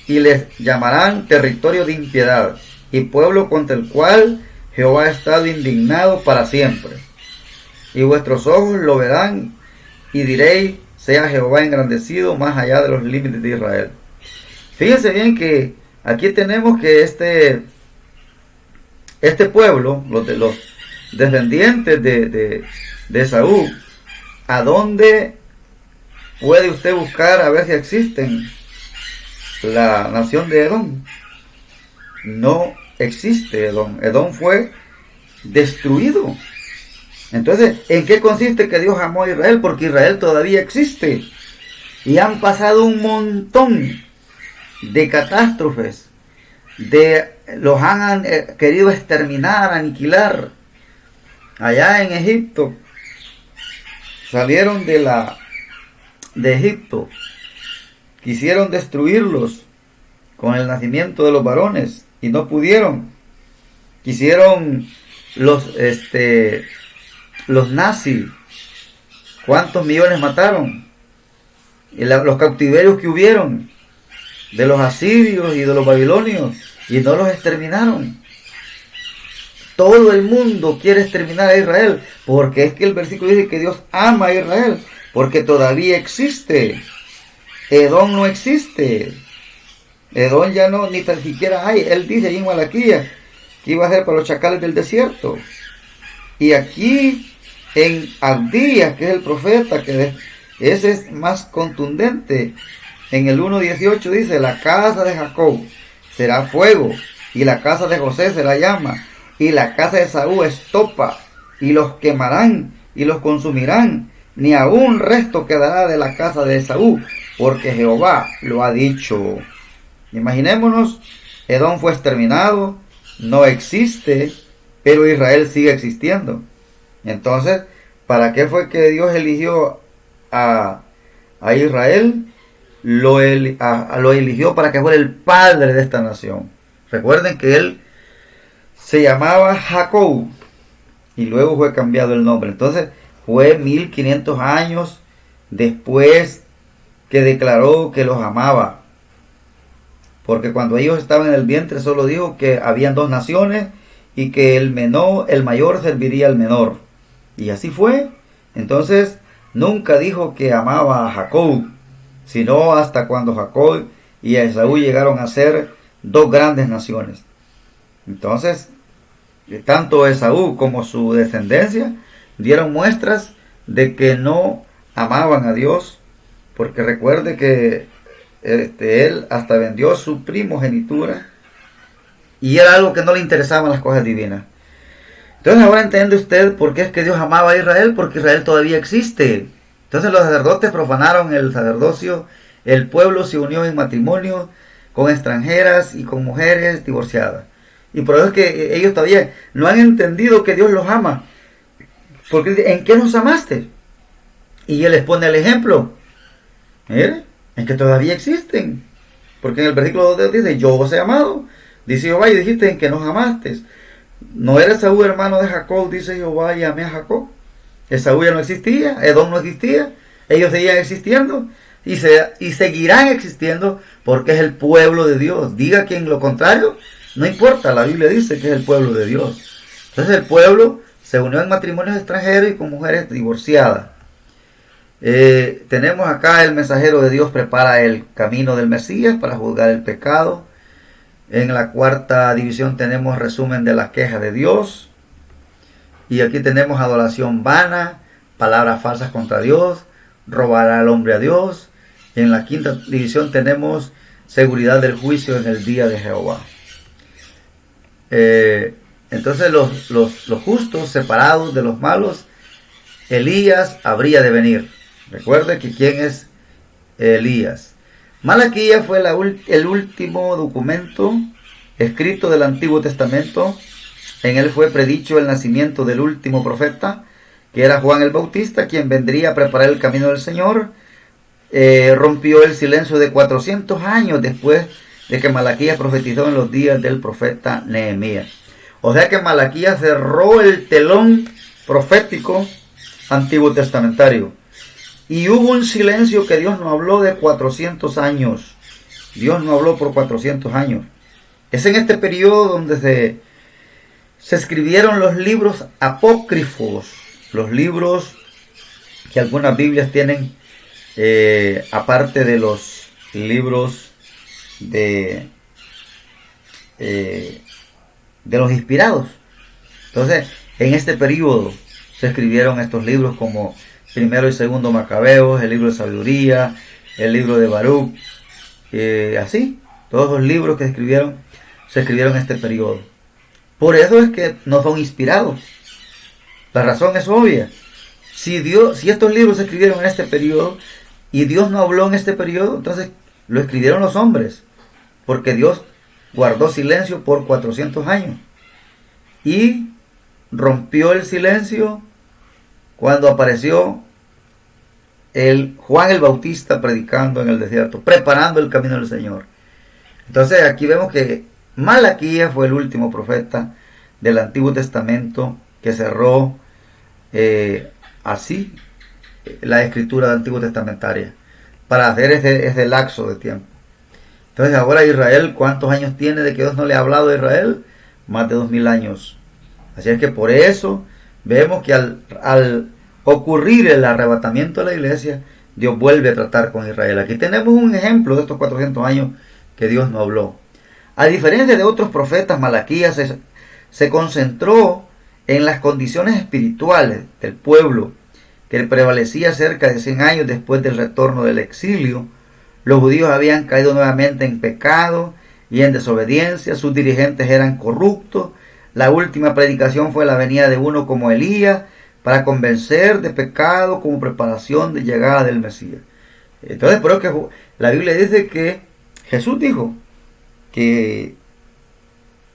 y les llamarán territorio de impiedad, y pueblo contra el cual Jehová ha estado indignado para siempre. Y vuestros ojos lo verán, y diréis, sea Jehová engrandecido más allá de los límites de Israel. Fíjense bien que aquí tenemos que este pueblo, los descendientes de Esaú, ¿a dónde puede usted buscar a ver si existen la nación de Edom? No existe Edom. Edom fue destruido. Entonces, ¿en qué consiste que Dios amó a Israel? Porque Israel todavía existe. Y han pasado un montón de catástrofes, los han querido exterminar, aniquilar. Allá en Egipto, salieron de Egipto, quisieron destruirlos con el nacimiento de los varones y no pudieron. Quisieron los nazis, ¿cuántos millones mataron? Y los cautiverios que hubieron de los asirios y de los babilonios, y no los exterminaron. Todo el mundo quiere exterminar a Israel, porque es que el versículo dice que Dios ama a Israel, porque todavía existe. Edom no existe. Edom ya no, ni tan siquiera hay. Él dice ahí en Malaquías que iba a ser para los chacales del desierto. Y aquí en Abdías, que es el profeta, que ese es más contundente, en el 1:18 dice: la casa de Jacob será fuego, y la casa de José será llama, y la casa de Esaú estopa, y los quemarán y los consumirán, ni aún resto quedará de la casa de Esaú, porque Jehová lo ha dicho. Imaginémonos, Edom fue exterminado, no existe, pero Israel sigue existiendo. Entonces, ¿para qué fue que Dios eligió a Israel? Lo eligió para que fuera el padre de esta nación. Recuerden que él se llamaba Jacob y luego fue cambiado el nombre. Entonces fue 1500 años después que declaró que los amaba, porque cuando ellos estaban en el vientre solo dijo que habían dos naciones y que el mayor serviría al menor, y así fue. Entonces nunca dijo que amaba a Jacob, sino hasta cuando Jacob y Esaú llegaron a ser dos grandes naciones. Entonces, tanto Esaú como su descendencia dieron muestras de que no amaban a Dios, porque recuerde que él hasta vendió su primogenitura, y era algo que no le interesaban las cosas divinas. Entonces ahora entiende usted por qué es que Dios amaba a Israel, porque Israel todavía existe. Entonces los sacerdotes profanaron el sacerdocio, el pueblo se unió en matrimonio con extranjeras y con mujeres divorciadas. Y por eso es que ellos todavía no han entendido que Dios los ama. Porque dice: ¿en qué nos amaste? Y Él les pone el ejemplo. Mire, en que todavía existen. Porque en el versículo 2 dice: yo os he amado, dice Jehová, y dijiste: en que nos amaste. ¿No era Esaú hermano de Jacob? Dice Jehová, y amé a Jacob. Esaú ya no existía, Edom no existía, ellos seguían existiendo y seguirán existiendo porque es el pueblo de Dios. Diga quien lo contrario, no importa, la Biblia dice que es el pueblo de Dios. Entonces el pueblo se unió en matrimonios extranjeros y con mujeres divorciadas. Tenemos acá: el mensajero de Dios prepara el camino del Mesías para juzgar el pecado. En la cuarta división tenemos resumen de las quejas de Dios. Y aquí tenemos adoración vana, palabras falsas contra Dios, robará al hombre a Dios. Y en la quinta división tenemos seguridad del juicio en el día de Jehová. Entonces los justos separados de los malos, Elías habría de venir. Recuerde que quién es Elías. Malaquías fue el último documento escrito del Antiguo Testamento. En él fue predicho el nacimiento del último profeta, que era Juan el Bautista, quien vendría a preparar el camino del Señor. Rompió el silencio de 400 años después de que Malaquías profetizó en los días del profeta Nehemías. O sea que Malaquías cerró el telón profético antiguo testamentario. Y hubo un silencio que Dios no habló de 400 años. Dios no habló por 400 años. Es en este periodo donde se escribieron los libros apócrifos, los libros que algunas Biblias tienen, aparte de los libros de los inspirados. Entonces, en este periodo se escribieron estos libros como Primero y Segundo Macabeos, el libro de Sabiduría, el libro de Baruch, así, todos los libros que se escribieron en este periodo. Por eso es que no son inspirados. La razón es obvia. Si estos libros se escribieron en este periodo y Dios no habló en este periodo, entonces lo escribieron los hombres, porque Dios guardó silencio por 400 años y rompió el silencio cuando apareció el Juan el Bautista predicando en el desierto, preparando el camino del Señor. Entonces aquí vemos que Malaquías fue el último profeta del Antiguo Testamento que cerró así la escritura Antiguo Testamentaria para hacer ese lapso de tiempo. Entonces ahora Israel, ¿cuántos años tiene de que Dios no le ha hablado a Israel? Más de 2000 años. Así es que por eso vemos que al ocurrir el arrebatamiento de la iglesia, Dios vuelve a tratar con Israel. Aquí tenemos un ejemplo de estos 400 años que Dios no habló. A diferencia de otros profetas, Malaquías se concentró en las condiciones espirituales del pueblo que prevalecía cerca de 100 años después del retorno del exilio. Los judíos habían caído nuevamente en pecado y en desobediencia, sus dirigentes eran corruptos. La última predicación fue la venida de uno como Elías para convencer de pecado como preparación de llegada del Mesías. Entonces, por eso que la Biblia dice que Jesús dijo que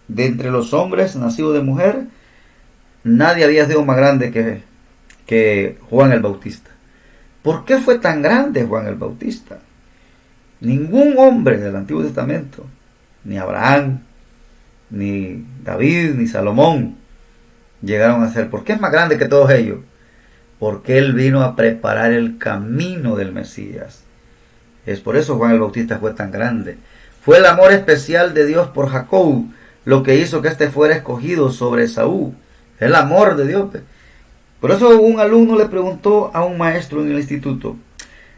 de entre los hombres nacidos de mujer, nadie había sido más grande que Juan el Bautista. ¿Por qué fue tan grande Juan el Bautista? Ningún hombre del Antiguo Testamento, ni Abraham, ni David, ni Salomón, llegaron a ser. ¿Por qué es más grande que todos ellos? Porque él vino a preparar el camino del Mesías. Es por eso Juan el Bautista fue tan grande. Fue el amor especial de Dios por Jacob lo que hizo que éste fuera escogido sobre Esaú. El amor de Dios. Por eso un alumno le preguntó a un maestro en el instituto: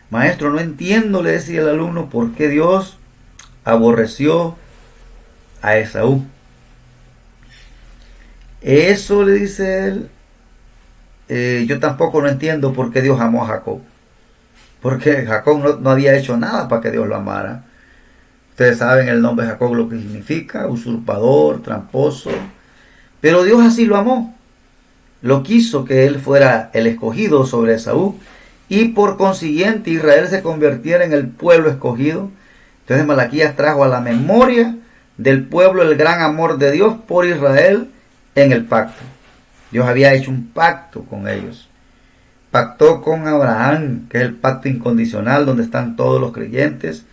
maestro, no entiendo, le decía el alumno, por qué Dios aborreció a Esaú. Eso, le dice él, yo tampoco no entiendo por qué Dios amó a Jacob. Porque Jacob no había hecho nada para que Dios lo amara. Ustedes saben el nombre de Jacob lo que significa: usurpador, tramposo. Pero Dios así lo amó. Lo quiso que él fuera el escogido sobre Esaú, y por consiguiente Israel se convirtiera en el pueblo escogido. Entonces Malaquías trajo a la memoria del pueblo el gran amor de Dios por Israel en el pacto. Dios había hecho un pacto con ellos. Pactó con Abraham, que es el pacto incondicional donde están todos los creyentes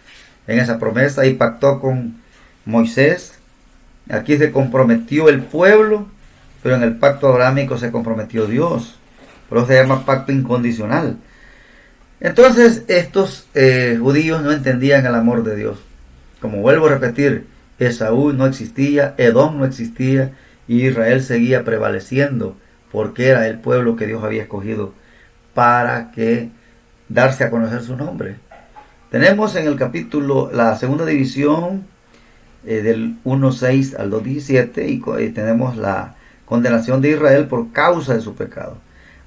en esa promesa, y pactó con Moisés. Aquí se comprometió el pueblo, pero en el pacto abrahámico se comprometió Dios. Por eso se llama pacto incondicional. Entonces estos judíos no entendían el amor de Dios. Como vuelvo a repetir, Esaú no existía, Edom no existía, y Israel seguía prevaleciendo porque era el pueblo que Dios había escogido para que darse a conocer su nombre. Tenemos en el capítulo la segunda división del 1:6 al 2:17 y tenemos la condenación de Israel por causa de su pecado.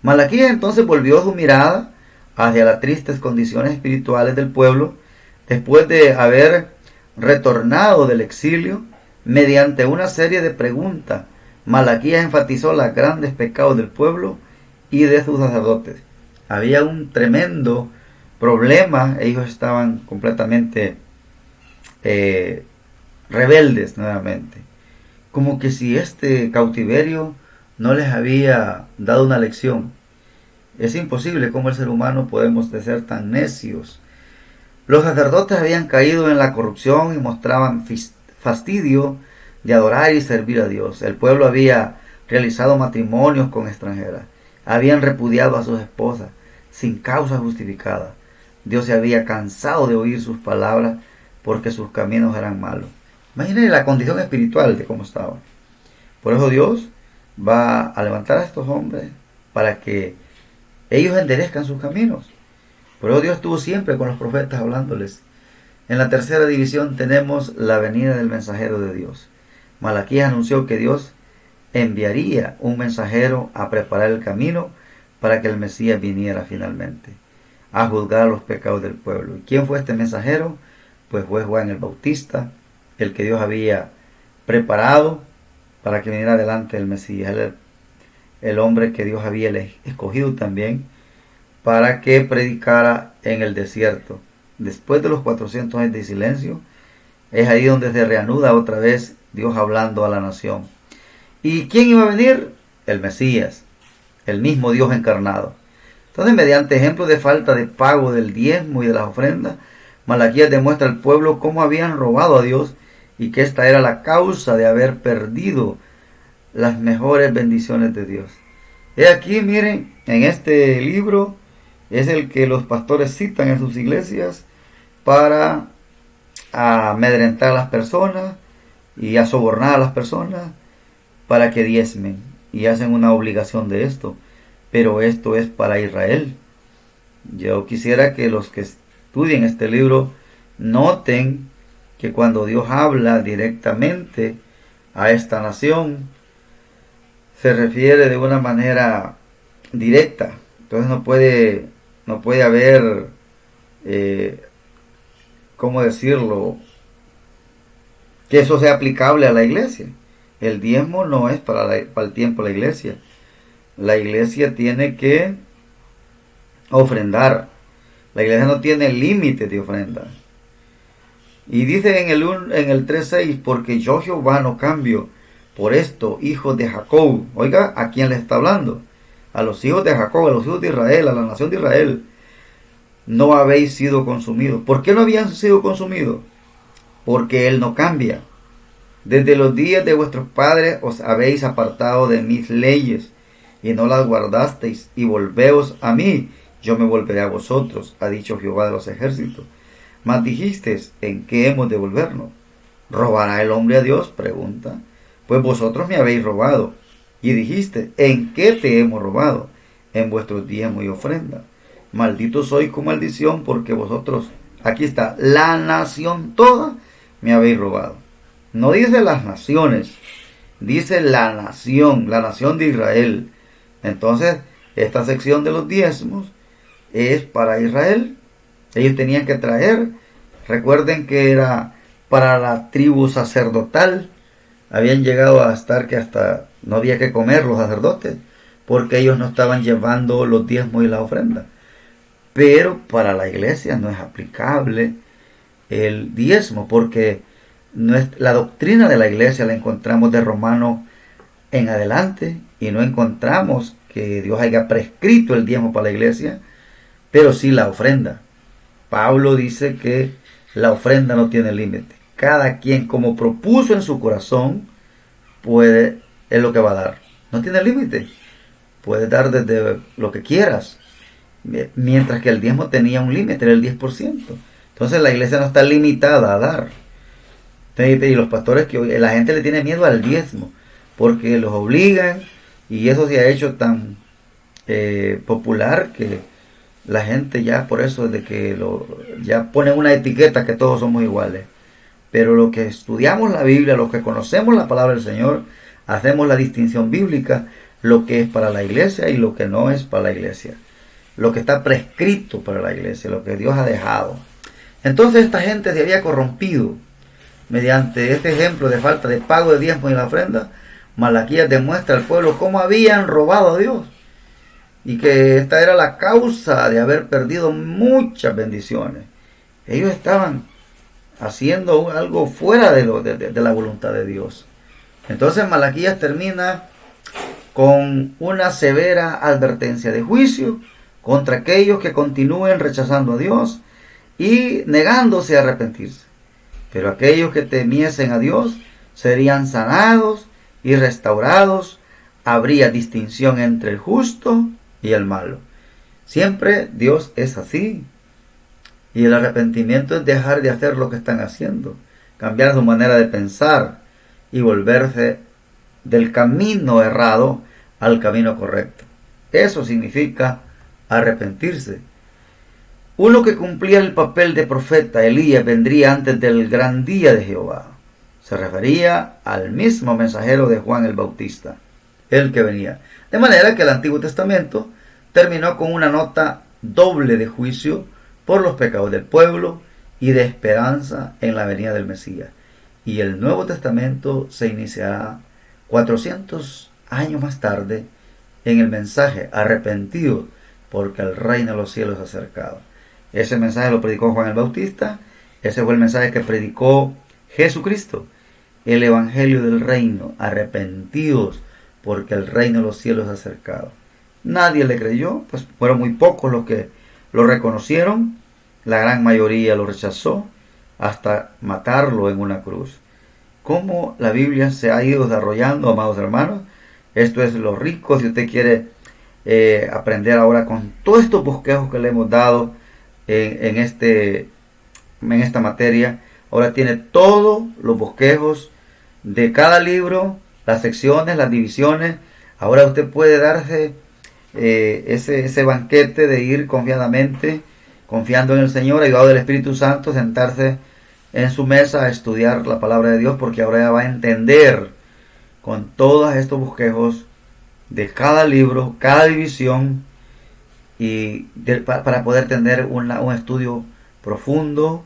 Malaquías entonces volvió su mirada hacia las tristes condiciones espirituales del pueblo después de haber retornado del exilio. Mediante una serie de preguntas, Malaquías enfatizó los grandes pecados del pueblo y de sus sacerdotes. Había un tremendo problema, ellos estaban completamente rebeldes nuevamente, como que si este cautiverio no les había dado una lección. Es imposible cómo el ser humano podemos ser tan necios. Los sacerdotes habían caído en la corrupción y mostraban fastidio de adorar y servir a Dios. El pueblo había realizado matrimonios con extranjeras, habían repudiado a sus esposas sin causa justificada. Dios se había cansado de oír sus palabras porque sus caminos eran malos. Imaginen la condición espiritual de cómo estaban. Por eso Dios va a levantar a estos hombres para que ellos enderezcan sus caminos. Por eso Dios estuvo siempre con los profetas hablándoles. En la tercera división tenemos la venida del mensajero de Dios. Malaquías anunció que Dios enviaría un mensajero a preparar el camino para que el Mesías viniera finalmente a juzgar los pecados del pueblo. ¿Y quién fue este mensajero? Pues fue Juan el Bautista, el que Dios había preparado para que viniera delante del Mesías. el hombre que Dios había escogido también para que predicara en el desierto. Después de los 400 años de silencio, es ahí donde se reanuda otra vez Dios hablando a la nación. ¿Y quién iba a venir? El Mesías, el mismo Dios encarnado. Entonces, mediante ejemplos de falta de pago del diezmo y de las ofrendas, Malaquías demuestra al pueblo cómo habían robado a Dios y que esta era la causa de haber perdido las mejores bendiciones de Dios. He aquí, miren, en este libro es el que los pastores citan en sus iglesias para amedrentar a las personas y a sobornar a las personas para que diezmen, y hacen una obligación de esto. Pero esto es para Israel. Yo quisiera que los que estudien este libro noten que cuando Dios habla directamente a esta nación, se refiere de una manera directa. Entonces no puede haber, ¿cómo decirlo?, que eso sea aplicable a la iglesia. El diezmo no es para el tiempo de la iglesia. La iglesia tiene que ofrendar. La iglesia no tiene límite de ofrenda. Y dice en el 3:6, porque yo Jehová no cambio. Por esto, hijos de Jacob. Oiga, ¿a quién le está hablando? A los hijos de Jacob, a los hijos de Israel, a la nación de Israel. No habéis sido consumidos. ¿Por qué no habían sido consumidos? Porque Él no cambia. Desde los días de vuestros padres os habéis apartado de mis leyes y no las guardasteis, y volveos a mí, yo me volveré a vosotros, ha dicho Jehová de los ejércitos. Mas dijisteis, ¿en qué hemos de volvernos? ¿Robará el hombre a Dios? Pregunta. Pues vosotros me habéis robado. Y dijiste, ¿en qué te hemos robado? En vuestros diezmos y ofrendas. Maldito soy con maldición, porque vosotros, aquí está, la nación toda, me habéis robado. No dice las naciones, dice la nación de Israel. Entonces, esta sección de los diezmos es para Israel. Ellos tenían que traer, recuerden que era para la tribu sacerdotal. Habían llegado a estar que hasta no había que comer los sacerdotes, porque ellos no estaban llevando los diezmos y las ofrendas. Pero para la iglesia no es aplicable el diezmo, porque la doctrina de la iglesia la encontramos de Romanos en adelante, y no encontramos que Dios haya prescrito el diezmo para la iglesia, pero sí la ofrenda. Pablo dice que la ofrenda no tiene límite. Cada quien, como propuso en su corazón, es lo que va a dar. No tiene límite. Puedes dar desde lo que quieras. Mientras que el diezmo tenía un límite, era el 10%. Entonces la iglesia no está limitada a dar. Y los pastores, que la gente le tiene miedo al diezmo, porque los obligan, y eso se ha hecho tan popular que la gente ya por eso de que ya ponen una etiqueta que todos somos iguales. Pero los que estudiamos la Biblia, los que conocemos la palabra del Señor, hacemos la distinción bíblica, lo que es para la iglesia y lo que no es para la iglesia, lo que está prescrito para la iglesia, lo que Dios ha dejado. Entonces esta gente se había corrompido. Mediante este ejemplo de falta de pago de diezmo y la ofrenda, Malaquías demuestra al pueblo cómo habían robado a Dios, y que esta era la causa de haber perdido muchas bendiciones. Ellos estaban haciendo algo fuera de la voluntad de Dios. Entonces Malaquías termina con una severa advertencia de juicio contra aquellos que continúen rechazando a Dios y negándose a arrepentirse. Pero aquellos que temiesen a Dios serían sanados y restaurados. Habría distinción entre el justo y el malo. Siempre Dios es así. Y el arrepentimiento es dejar de hacer lo que están haciendo, cambiar su manera de pensar y volverse del camino errado al camino correcto. Eso significa arrepentirse. Uno que cumplía el papel de profeta, Elías, vendría antes del gran día de Jehová. Se refería al mismo mensajero de Juan el Bautista, el que venía. De manera que el Antiguo Testamento terminó con una nota doble de juicio por los pecados del pueblo y de esperanza en la venida del Mesías. Y el Nuevo Testamento se iniciará 400 años más tarde, en el mensaje, arrepentidos, porque el reino de los cielos es acercado. Ese mensaje lo predicó Juan el Bautista, ese fue el mensaje que predicó Jesucristo, el evangelio del reino, arrepentidos, porque el reino de los cielos es acercado. Nadie le creyó, pues fueron muy pocos los que lo reconocieron, la gran mayoría lo rechazó, hasta matarlo en una cruz. ¿Cómo la Biblia se ha ido desarrollando, amados hermanos? Esto es lo rico. Si usted quiere aprender ahora con todos estos bosquejos que le hemos dado en esta materia, ahora tiene todos los bosquejos de cada libro, las secciones, las divisiones. Ahora usted puede darse ese banquete de ir confiadamente, confiando en el Señor, ayudado del Espíritu Santo, sentarse en su mesa a estudiar la palabra de Dios, porque ahora ya va a entender con todos estos bosquejos de cada libro, cada división, y para poder tener un estudio profundo,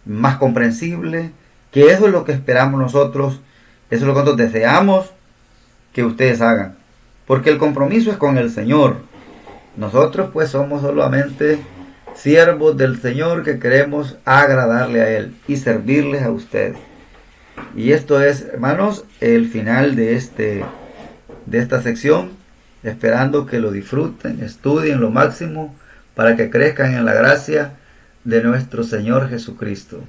más comprensible, que eso es lo que esperamos nosotros, eso es lo que nosotros deseamos que ustedes hagan, porque el compromiso es con el Señor. Nosotros pues somos solamente siervos del Señor que queremos agradarle a Él y servirles a ustedes. Y esto es, hermanos, el final de esta sección, esperando que lo disfruten, estudien lo máximo para que crezcan en la gracia de nuestro Señor Jesucristo.